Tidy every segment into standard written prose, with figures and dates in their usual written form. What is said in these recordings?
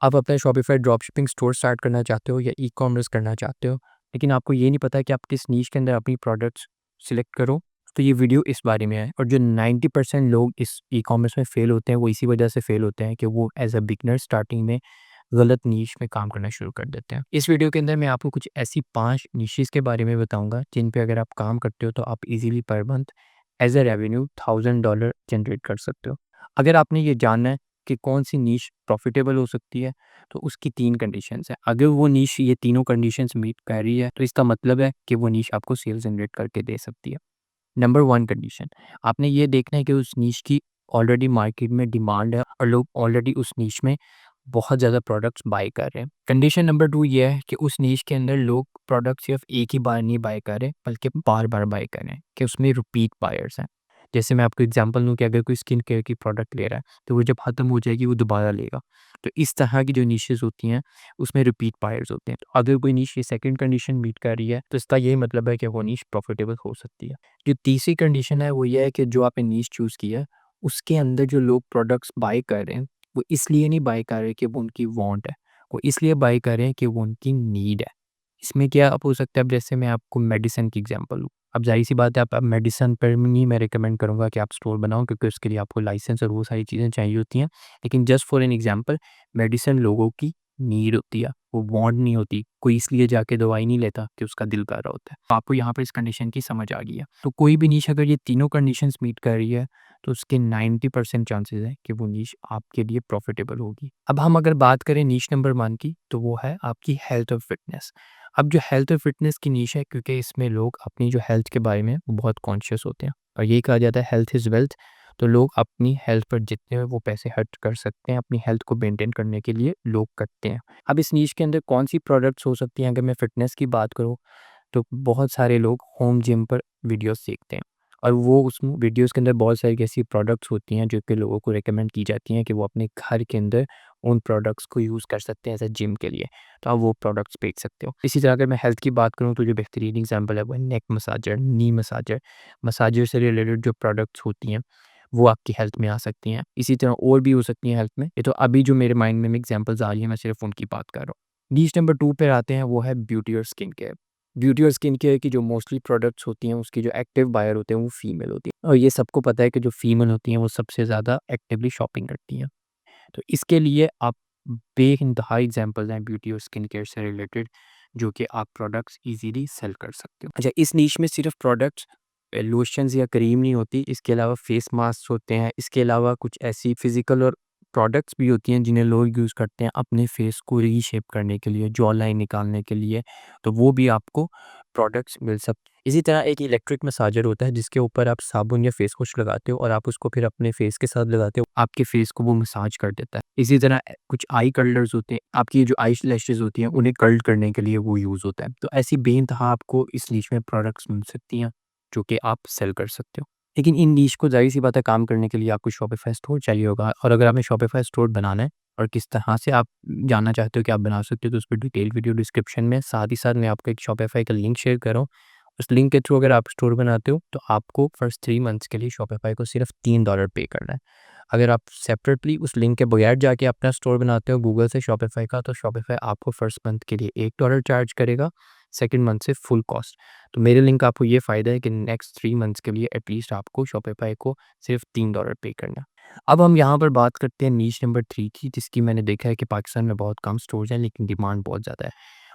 आप अपना Shopify dropshipping store start करना चाहते हो या ई-कॉमर्स करना चाहते हो, लेकिन आपको ये नहीं पता कि आप किस नीश के अंदर अपनी प्रोडक्ट्स सिलेक्ट करो, तो ये वीडियो इस बारे में है। और जो 90% लोग इस ई-कॉमर्स में फ़ेल होते हैं, वो इसी वजह से फ़ेल होते हैं कि वो एज़ अ बिगिनर स्टार्टिंग में गलत नीश में काम करना शुरू कर देते हैं। इस वीडियो के अंदर मैं आपको कुछ ऐसी 5 निशेज़ के बारे में बताऊँगा, जिन पे अगर आप काम करते हो, तो आप easily per month as a revenue $1000 generate कर सकते हो। अगर आपने ये जानना है कि कौन-सी नीश प्रॉफ़िटेबल हो सकती है, तो उसकी 3 कंडीशंस हैं। अगर वो नीश ये तीनों कंडीशंस मीट कर रही है, तो इसका मतलब है कि वो नीश आपको सेल जनरेट करके दे सकती है। नंबर 1 कंडीशन, आपने ये देखना है कि उस नीश की ऑलरेडी मार्केट में डिमांड है और लोग ऑलरेडी उस नीश में बहुत ज़्यादा प्रोडक्ट्स बाय कर रहे हैं। कंडीशन नंबर 2 ये है कि उस नीश के अंदर लोग प्रोडक्ट सिर्फ़ एक ही बार नहीं बाय कर रहे, बल्कि बार-बार बाय कर रहे हैं, कि उसमें रिपीट बायर्स हैं। जैसे मैं आपको एग्ज़ाम्पल दूँ कि अगर कोई स्किन केयर की प्रोडक्ट ले रहा है, तो वो जब ख़त्म हो जाएगी वो दोबारा लेगा। तो इस तरह की जो निशेज़ होती हैं, उसमें रिपीट बायर्स होते हैं। तो अगर कोई निश ये सेकंड कंडीशन मीट कर रही है, तो इसका यही मतलब है कि वो निश प्रॉफ़िटेबल हो सकती है। जो तीसरी कंडीशन है वो ये है कि जो आपने निश चूज़ किया है, उसके अंदर जो लोग प्रोडक्ट्स बाय कर रहे हैं, वो इसलिए नहीं बाय कर रहे कि वो उनकी वांट है, वो इसलिए बाय कर रहे हैं कि वो उनकी नीड है। इसमें क्या अब हो सकता है, अब जैसे मैं आपको मेडिसिन की एग्जांपल दूँ, अब ज़ाहिर-सी बात है आप मेडिसिन पर नहीं मैं रिकमेंड करूँगा कि आप स्टोर बनाओ, क्योंकि उसके लिए आपको लाइसेंस और वो सारी चीज़ें चाहिए होती हैं। लेकिन just for an example, medicine लोगों की नीड होती है, वो वांट नहीं होती। कोई इसलिए जाके दवाई नहीं लेता कि उसका दिल कर रहा होता है। तो आपको यहाँ पर इस कंडीशन की समझ आ गई है। तो कोई भी नीश अगर ये तीनों कंडीशंस मीट कर रही है, तो उसके 90% चांसेस हैं कि वो नीश आपके लिए प्रॉफ़िटेबल होगी। अब हम अगर बात करें नीश नंबर 1 की, तो वो है आपकी हेल्थ और फिटनेस। अब जो हेल्थ और फिटनेस की नीश है, क्योंकि इसमें लोग अपनी जो हेल्थ के बारे में वो बहुत कॉन्शियस होते हैं और यही कहा जाता है हेल्थ इज़ वेल्थ। तो लोग अपनी हेल्थ पर जितने वो पैसे खर्च कर सकते हैं, अपनी हेल्थ को मेंटेन करने के लिए लोग करते हैं। अब इस नीश के अंदर कौन-सी प्रोडक्ट्स हो सकती हैं, अगर मैं फिटनेस की बात करूँ, तो बहुत सारे लोग होम जिम पर वीडियोस देखते हैं और वो उस वीडियोस के अंदर बहुत सारी ऐसी प्रोडक्ट्स होती हैं जो कि लोगों को रिकमेंड की जाती हैं कि वो अपने घर के अंदर उन प्रोडक्ट्स को यूज़ कर सकते हैं एज अ जिम के लिए। तो आप वो प्रोडक्ट्स बेच सकते हो। इसी तरह अगर मैं हेल्थ की बात करूँ, तो जो बेहतरीन एग्जांपल है वो है नेक मसाजर, नी मसाजर। मसाजर से रिलेटेड जो प्रोडक्ट्स होती हैं, वो आपकी हेल्थ में आ सकती हैं। इसी तरह और भी हो सकती हैं हेल्थ में। ये तो अभी जो मेरे माइंड में एग्जांपल्स आ रही हैं, मैं सिर्फ उनकी बात कर रहा हूँ। नीश नंबर 2 पे आते हैं, वो है ब्यूटी और स्किन केयर। ब्यूटी और स्किन केयर की जो मोस्टली प्रोडक्ट्स होती हैं, उसकी जो एक्टिव बायर होते हैं वो फीमेल होती हैं और ये सबको पता है कि जो फीमेल होती हैं वो सबसे ज़्यादा एक्टिवली शॉपिंग करती हैं। तो इसके लिए आप बेइंतहा एग्जांपल्स हैं ब्यूटी और स्किन केयर से रिलेटेड, जो कि आप प्रोडक्ट्स इजीली सेल कर सकते हो। अच्छा, इस नीश में सिर्फ प्रोडक्ट्स लोशंस या क्रीम नहीं होती, इसके अलावा फेस मास्क होते हैं, इसके अलावा कुछ ऐसी फिजिकल और प्रोडक्ट्स भी होती हैं जिन्हें लोग यूज़ करते हैं अपने फेस को रीशेप करने के लिए, जॉ लाइन निकालने के लिए, तो वो भी आपको प्रोडक्ट्स मिल सकते हैं। इसी तरह एक इलेक्ट्रिक मसाजर होता है जिसके ऊपर आप साबुन या फेस वॉश लगाते हो और आप उसको फिर अपने फेस के साथ लगाते हो, आपके फेस को वो मसाज कर देता है। इसी तरह कुछ आई कर्लर्स होते हैं, आपकी जो आई लैशेज़ होती हैं उन्हें कर्ल करने के लिए वो यूज़ होता है। तो ऐसी बेइंतहा आपको इस नीश में प्रोडक्ट्स मिल सकती हैं, जो कि आप सेल कर सकते हो। लेकिन इन नीश को ज़ाहिर-सी बात है काम करने के लिए आपको शॉपिफ़ाई स्टोर चाहिए होगा और अगर आपने शॉपिफ़ाई स्टोर बनाना है और किस तरह से आप जानना चाहते हो कि आप बना सकते हो, तो उस पे डिटेल वीडियो डिस्क्रिप्शन में, साथ ही साथ मैं आपको एक शॉपिफ़ाई का लिंक शेयर कर रहा हूँ। उस लिंक के थ्रू अगर आप स्टोर बनाते हो, तो आपको फर्स्ट 3 मंथ्स के लिए शॉपिफ़ाई को सिर्फ $3 पे करना है। अगर आप सेपरेटली उस लिंक के बगैर जाके अपना स्टोर बनाते हो गूगल से शॉपिफ़ाई का, तो शॉपिफ़ाई आपको फर्स्ट मंथ के लिए $1 चार्ज करेगा, सेकंड मंथ से फुल कॉस्ट। तो मेरे लिंक का आपको ये फ़ायदा है कि नेक्स्ट 3 मंथ्स के लिए एटलीस्ट आपको शॉपिफ़ाई को सिर्फ $3 पे करना है। अब हम यहाँ पर बात करते हैं नीश नंबर 3 की, जिसकी मैंने देखा है कि पाकिस्तान में बहुत कम स्टोर्स हैं, लेकिन डिमांड बहुत ज़्यादा है।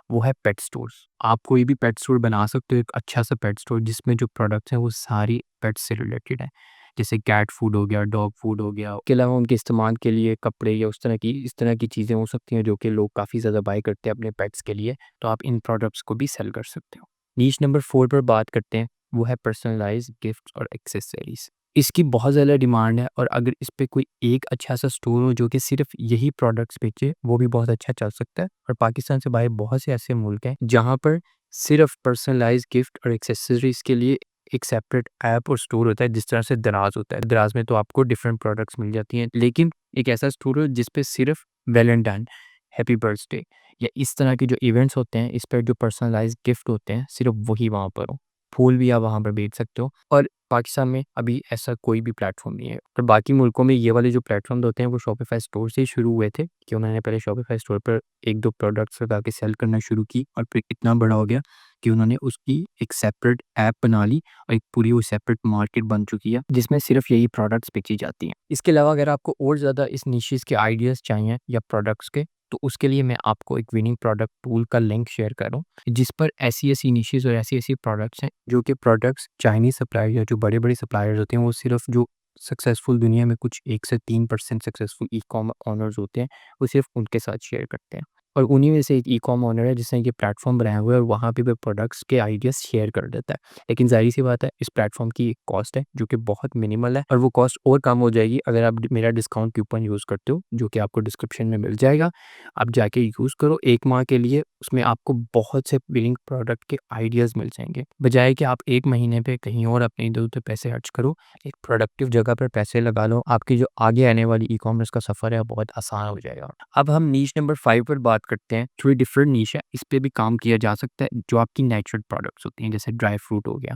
वो है पेट स्टोर्स। आप कोई भी पेट स्टोर बना सकते हो, एक अच्छा-सा पेट स्टोर जिसमें जो प्रोडक्ट्स हैं वो सारी पेट्स से रिलेटेड हैं। जैसे कैट फूड हो गया, डॉग फूड हो गया, उसके अलावा उनके इस्तेमाल के लिए कपड़े या इस तरह की चीज़ें हो सकती हैं जो कि लोग काफ़ी ज़्यादा बाय करते हैं अपने पेट्स के लिए, तो आप इन प्रोडक्ट्स को भी सेल कर सकते हो। नीश नंबर 4 पर बात करते हैं, वो है पर्सनलाइज़्ड गिफ्ट्स और एक्सेसरीज़। इसकी बहुत ज़्यादा डिमांड है और अगर इस पे कोई एक अच्छा-सा स्टोर हो जो कि सिर्फ़ यही प्रोडक्ट्स बेचे, वो भी बहुत अच्छा चल सकता है और पाकिस्तान से बाहर बहुत से ऐसे मुल्क हैं, जहाँ पर सिर्फ़ पर्सनलाइज़्ड गिफ्ट और एक्सेसरीज़ के लिए एक सेपरेट ऐप और स्टोर होता है, जिस तरह से दराज़ होता है। दराज़ में तो आपको डिफरेंट प्रोडक्ट्स मिल जाती हैं, लेकिन एक ऐसा स्टोर हो जिस पे सिर्फ़ वैलेंटाइन, हैप्पी बर्थडे या इस तरह के जो इवेंट्स होते हैं, इस पर जो पर्सनलाइज़्ड गिफ्ट होते हैं, सिर्फ़ वही वहाँ पर हो। फूल भी आप वहाँ पर बेच सकते हो। और पाकिस्तान में अभी ऐसा कोई भी प्लेटफ़ॉर्म नहीं है। और बाकी मुल्कों में ये वाले जो प्लेटफ़ॉर्म्स होते हैं वो शॉपिफ़ाई स्टोर से ही शुरू हुए थे कि उन्होंने पहले शॉपिफ़ाई स्टोर पर 1-2 प्रोडक्ट्स लगा के सेल करना शुरू की और फिर इतना बड़ा हो गया कि उन्होंने उसकी एक सेपरेट ऐप बना ली और एक पूरी वो सेपरेट मार्केट बन चुकी है जिसमें सिर्फ़ यही प्रोडक्ट्स बेची जाती हैं। इसके अलावा अगर आपको और ज़्यादा इस निशेज़ के आइडियाज़ चाहिए या प्रोडक्ट्स के, तो उसके लिए मैं आपको एक विनिंग प्रोडक्ट पूल का लिंक शेयर कर रहा हूँ, जिस पर ऐसी-ऐसी निशेज़ और ऐसी-ऐसी प्रोडक्ट्स हैं, जो कि प्रोडक्ट्स चाइनीज़ सप्लायर या जो बड़े-बड़े सप्लायर्स होते हैं, वो सिर्फ़ जो सक्सेसफुल दुनिया में कुछ 1 से 3% सक्सेसफुल ई-कॉम ओनर्स होते हैं, वो सिर्फ़ उनके साथ शेयर करते हैं। और उन्हीं में से एक ई-कॉम ओनर है जिसने ये प्लेटफ़ॉर्म बनाया हुआ है और वहाँ पे वो प्रोडक्ट्स के आइडियाज़ शेयर कर देता है। लेकिन ज़ाहिर-सी बात है, इस प्लेटफ़ॉर्म की एक कॉस्ट है, जो कि बहुत मिनिमल है और वो कॉस्ट और कम हो जाएगी अगर आप मेरा डिस्काउंट कूपन यूज़ करते हो, जो कि आपको डिस्क्रिप्शन में मिल जाएगा। आप जाके यूज़ करो 1 माह के लिए, उसमें आपको बहुत से विनिंग प्रोडक्ट के आइडियाज़ मिल जाएँगे। बजाए कि आप 1 महीने पे कहीं और अपने इधर-उधर पैसे खर्च करो, एक प्रोडक्टिव जगह पर पैसे लगा लो, आपकी जो आगे आने वाली ई-कॉमर्स का सफ़र है, वो बहुत आसान हो जाएगा। अब हम नीश नंबर 5 पर बात करते हैं। थोड़ी डिफरेंट नीश है, इस पे भी काम किया जा सकता है, जो आपकी नेचुरल प्रोडक्ट्स होती हैं, जैसे ड्राई फ्रूट हो गया,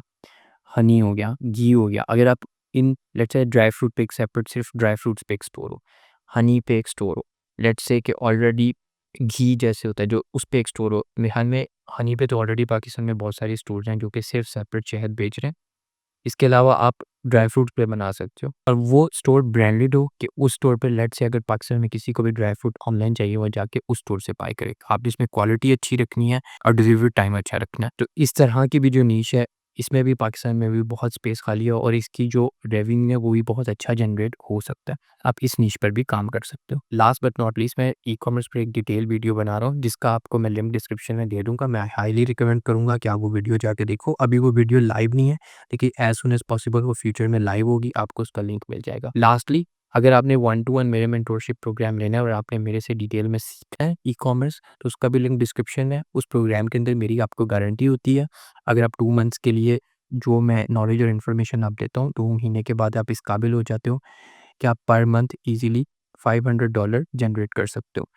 हनी हो गया, घी हो गया। अगर आप in let's say dry fruit पे एक सेपरेट सिर्फ ड्राई फ्रूट्स पे एक स्टोर हो, हनी पे एक स्टोर हो, लेट्स से कि ऑलरेडी घी जैसे होता है जो उस पे एक स्टोर हो। मेहन में हनी पे तो ऑलरेडी पाकिस्तान में बहुत सारे स्टोर्स हैं जो कि सिर्फ सेपरेट शहद बेच रहे हैं। इसके अलावा आप ड्राई फ्रूट पे बना सकते हो और वो स्टोर ब्रांडेड हो कि उस स्टोर पे लेट्स से अगर पाकिस्तान में किसी को भी ड्राई फ्रूट ऑनलाइन चाहिए वो जाके उस स्टोर से बाय करे। आपने इसमें क्वालिटी अच्छी रखनी है और डिलीवरी टाइम अच्छा रखना है। तो इस तरह की भी जो नीश है, इसमें भी पाकिस्तान में भी बहुत स्पेस खाली है और इसकी जो रेवेन्यू है वो भी बहुत अच्छा जनरेट हो सकता है। आप इस नीश पर भी काम कर सकते हो। लास्ट बट नॉट लीस्ट मैं ई-कॉमर्स पे एक डिटेल वीडियो बना रहा हूँ जिसका आपको मैं लिंक डिस्क्रिप्शन में दे दूँगा। मैं हाईली रिकमेंड करूँगा कि आप वो वीडियो जाके देखो। अभी वो वीडियो लाइव नहीं है, देखिए एज़ सून एज़ पॉसिबल वो फ्यूचर में लाइव होगी, आपको उसका लिंक मिल जाएगा। लास्टली अगर आपने 1 टू 1 मेरे मेंटोरशिप प्रोग्राम लेना है और आपने मेरे से डिटेल में सीखना है ई-कॉमर्स, तो उसका भी लिंक डिस्क्रिप्शन है। उस प्रोग्राम के अंदर मेरी आपको गारंटी होती है, अगर आप 2 मंथ्स के लिए जो मैं नॉलेज और इन्फॉर्मेशन आप देता हूँ, 2 महीने के बाद आप इस काबिल हो जाते हो कि आप पर मंथ ईज़िली $500 जनरेट कर सकते हो।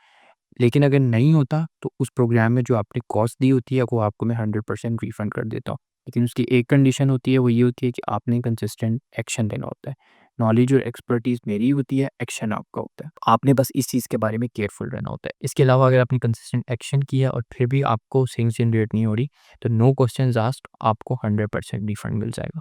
लेकिन अगर नहीं होता तो उस प्रोग्राम में जो आपने कॉस्ट दी होती है वो आपको मैं 100% रिफ़ंड कर देता हूँ। लेकिन उसकी एक कंडीशन होती है, वो ये होती है कि आपने कंसिस्टेंट एक्शन देना होता है। नॉलेज और एक्सपर्टीज़ मेरी होती है, एक्शन आपका होता है। आपने बस इस चीज़ के बारे में केयरफुल रहना होता है। इसके अलावा अगर आपने कंसिस्टेंट एक्शन किया और फिर भी आपको सेल्स जनरेट नहीं हो रही, तो नो क्वेश्चन्स आस्क्ड आपको 100% रिफ़ंड मिल जाएगा।